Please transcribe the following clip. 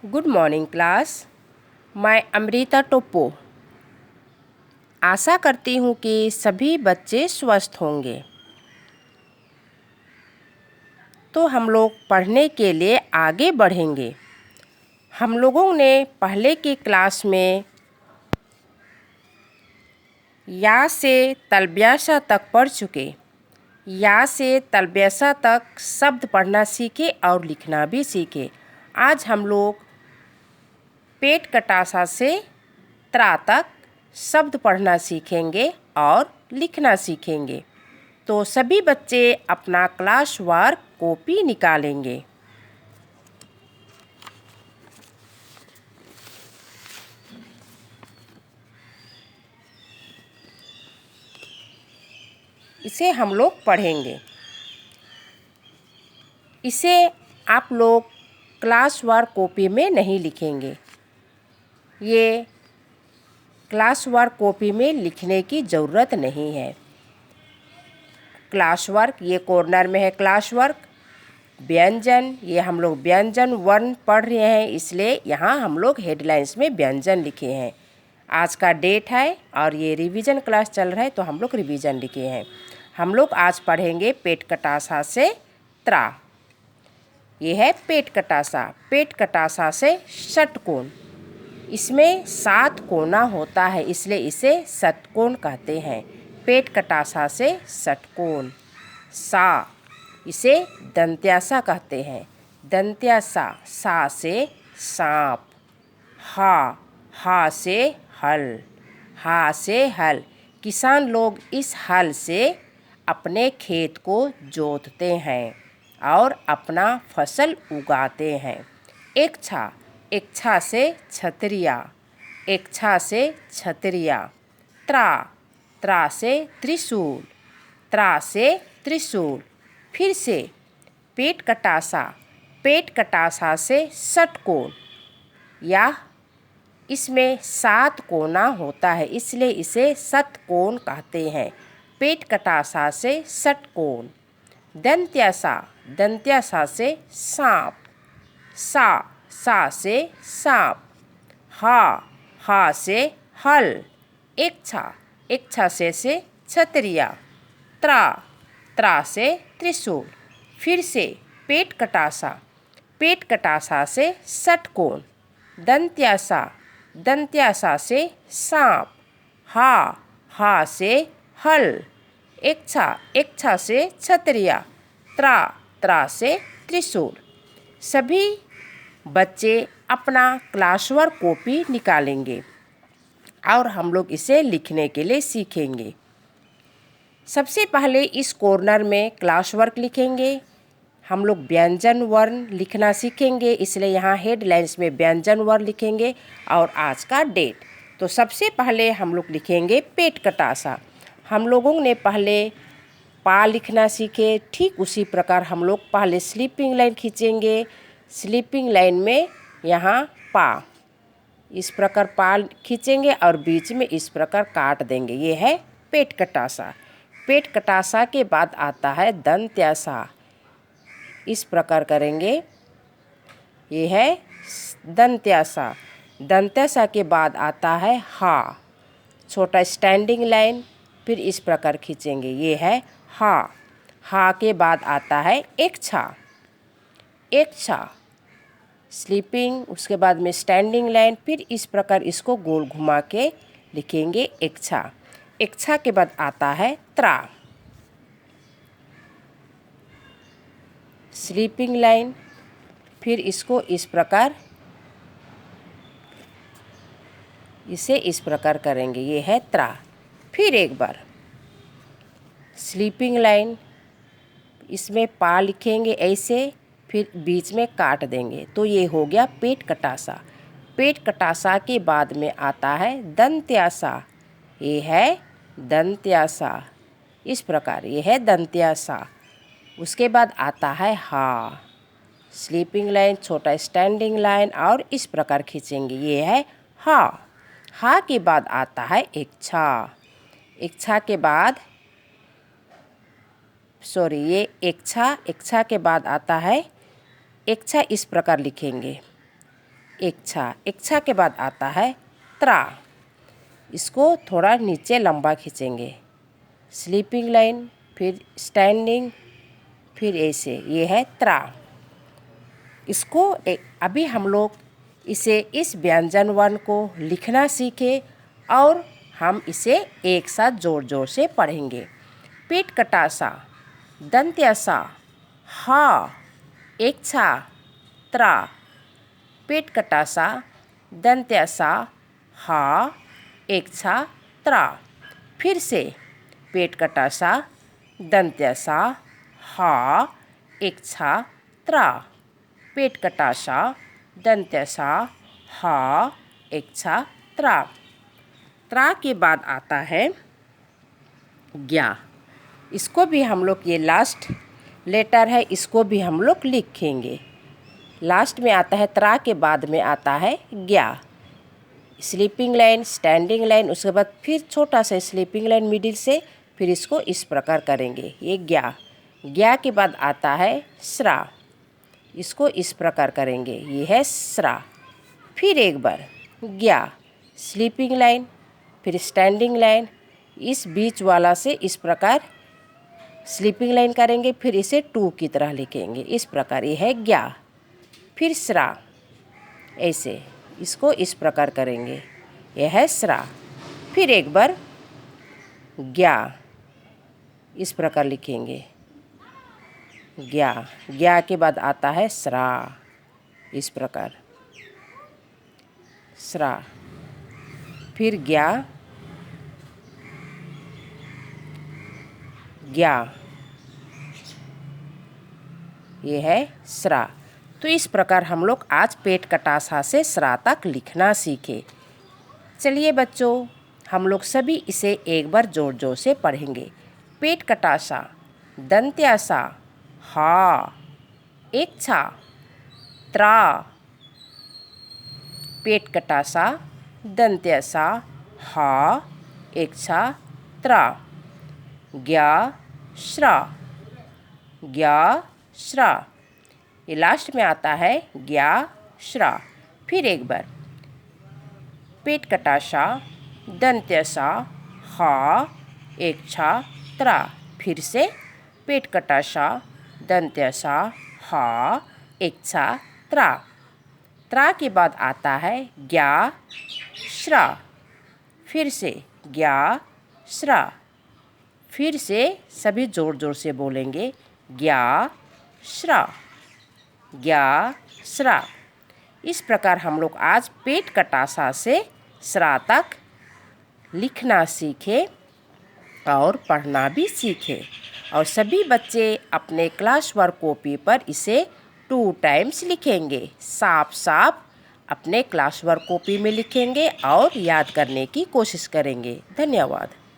Good morning class. मैं अमृता टोप्पो आशा करती हूँ कि सभी बच्चे स्वस्थ होंगे। तो हम लोग पढ़ने के लिए आगे बढ़ेंगे। हम लोगों ने पहले की क्लास में या से तलब्यासा तक पढ़ चुके। या से तलब्यासा तक शब्द पढ़ना सीखे और लिखना भी सीखे। आज हम लोग पेट कटासा से त्रा तक शब्द पढ़ना सीखेंगे और लिखना सीखेंगे। तो सभी बच्चे अपना क्लास वर्क कॉपी निकालेंगे। इसे हम लोग पढ़ेंगे। इसे आप लोग क्लास वर्क कॉपी में नहीं लिखेंगे। ये क्लास वर्क कॉपी में लिखने की ज़रूरत नहीं है। क्लास वर्क ये कॉर्नर में है। क्लास वर्क व्यंजन, ये हम लोग व्यंजन वर्ण पढ़ रहे हैं, इसलिए यहाँ हम लोग हेडलाइंस में व्यंजन लिखे हैं। आज का डेट है और ये रिवीजन क्लास चल रहा है, तो हम लोग रिवीजन लिखे हैं। हम लोग आज पढ़ेंगे पेट कटासा से त्रा। ये है पेट कटासा। पेट कटासा से षटकोण। इसमें 7 कोना होता है, इसलिए इसे षटकोण कहते हैं। पेट कटासा से षटकोण। सा, इसे दंत्यासा कहते हैं। दंत्यासा। सा से सांप। हा से हल। हा से हल। किसान लोग इस हल से अपने खेत को जोतते हैं और अपना फसल उगाते हैं। इच्छा। इच्छा से छतरिया। इच्छा से छतरिया। त्रा। त्रा से त्रिशूल। त्रा से त्रिशूल। फिर से पेट कटासा। पेट कटासा से षटकोण। या इसमें 7 कोना होता है, इसलिए इसे षटकोण कहते हैं। पेट कटासा से षटकोण। दंत्यासा। दंत्यासा से सांप। सा से सांप। हा से हल। इच्छा। इच्छा से छतरिया। त्रा से त्रिशूल। फिर से पेट कटासा। पेट कटासा से षटकोण। दंत्यासा। दंत्यासा से सांप। हा से हल। इच्छा से छतरिया। त्रा से त्रिशूल। सभी बच्चे अपना क्लास वर्क कॉपी निकालेंगे और हम लोग इसे लिखने के लिए सीखेंगे। सबसे पहले इस कॉर्नर में क्लास वर्क लिखेंगे। हम लोग व्यंजन वर्ण लिखना सीखेंगे, इसलिए यहाँ हेडलाइंस में व्यंजन वर्ण लिखेंगे और आज का डेट। तो सबसे पहले हम लोग लिखेंगे पेट कटासा। हम लोगों ने पहले पा लिखना सीखे, ठीक उसी प्रकार हम लोग पहले स्लीपिंग लाइन खींचेंगे। स्लीपिंग लाइन में यहाँ पा, इस प्रकार पा खींचेंगे और बीच में इस प्रकार काट देंगे। ये है पेट कटासा। पेट कटासा के बाद आता है दंत्यासा। इस प्रकार करेंगे। ये है दंत्यासा। दंत्यासा के बाद आता है हा, छोटा स्टैंडिंग लाइन, फिर इस प्रकार खींचेंगे। ये है हा के बाद आता है इच्छा। इच्छा स्लीपिंग, उसके बाद में स्टैंडिंग लाइन, फिर इस प्रकार इसको गोल घुमा के लिखेंगे इच्छा। इच्छा के बाद आता है त्रा। स्लीपिंग लाइन, फिर इसको इस प्रकार, इसे इस प्रकार करेंगे। ये है त्रा। फिर एक बार स्लीपिंग लाइन, इसमें पा लिखेंगे ऐसे, फिर बीच में काट देंगे। तो ये हो गया पेट कटासा। पेट कटासा के बाद में आता है दंत्यासा। ये है दंत्यासा। इस प्रकार ये है दंत्यासा। उसके बाद आता है हा, स्लीपिंग लाइन, छोटा स्टैंडिंग लाइन और इस प्रकार खींचेंगे। ये है हा के बाद आता है इच्छा। इच्छा के बाद ये इच्छा के बाद आता है इच्छा। इस प्रकार लिखेंगे। इच्छा। इच्छा के बाद आता है त्रा। इसको थोड़ा नीचे लंबा खींचेंगे। स्लीपिंग लाइन, फिर स्टैंडिंग, फिर ऐसे, ये है त्रा। इसको अभी हम लोग इसे इस व्यंजन वर्ण को लिखना सीखे और हम इसे एक साथ जोर जोर से पढ़ेंगे। पेट कटासा, दंत्यासा, हा, इच्छा, त्रा। पेट कटासा, दंत्यासा, हा, इच्छा, त्रा। फिर से पेट कटासा, दंत्यासा, हा, इच्छा, त्रा। पेट कटासा, दंत्यासा, हा, इच्छा, त्रा। त्रा के बाद आता है ज्ञा। इसको भी हम लोग, ये लास्ट लेटर है, इसको भी हम लोग लिखेंगे। लास्ट में आता है त्रा के बाद में आता है ज्ञा। स्लीपिंग लाइन, स्टैंडिंग लाइन, उसके बाद फिर छोटा सा स्लीपिंग लाइन मिडिल से, फिर इसको इस प्रकार करेंगे। ये ज्ञा। ज्ञा के बाद आता है स्रा। इसको इस प्रकार करेंगे। ये है स्रा। फिर एक बार ज्ञा, स्लीपिंग लाइन, फिर स्टैंडिंग लाइन, इस बीच वाला से इस प्रकार स्लीपिंग लाइन करेंगे, फिर इसे टू की तरह लिखेंगे इस प्रकार। ये है ज्ञा। फिर स्रा, ऐसे इसको इस प्रकार करेंगे। यह है स्रा। फिर एक बार ज्ञा, इस प्रकार लिखेंगे ज्ञा। ज्ञा के बाद आता है स्रा, इस प्रकार स्रा। फिर ज्ञा, ज्ञा, ये है स्रा। तो इस प्रकार हम लोग आज पेट कटासा से स्रा तक लिखना सीखे। चलिए बच्चों, हम लोग सभी इसे एक बार जोर जोर से पढ़ेंगे। पेट कटासा, दंत्यासा, हा, इच्छा, त्रा। पेट कटासा, दंत्यासा, हा, इच्छा, त्रा। ज्ञा, श्रा, ज्ञा, श्रा। ये लास्ट में आता है ज्ञा, श्रा। फिर एक बार पेट कटासा, दंत्यासा, हा, इच्छा, त्रा। फिर से पेट कटासा, दंत्यासा, हा, इच्छा, त्रा। त्रा के बाद आता है ज्ञा, श्रा। फिर से ज्ञा, श्रा। फिर से सभी जोर जोर से बोलेंगे ज्ञा, श्रा, ज्ञा, श्रा। इस प्रकार हम लोग आज पेट कटासा से श्रा तक लिखना सीखे और पढ़ना भी सीखे। और सभी बच्चे अपने क्लास वर्क कॉपी पर इसे 2 टाइम्स लिखेंगे। साफ साफ अपने क्लास वर्क कॉपी में लिखेंगे और याद करने की कोशिश करेंगे। धन्यवाद।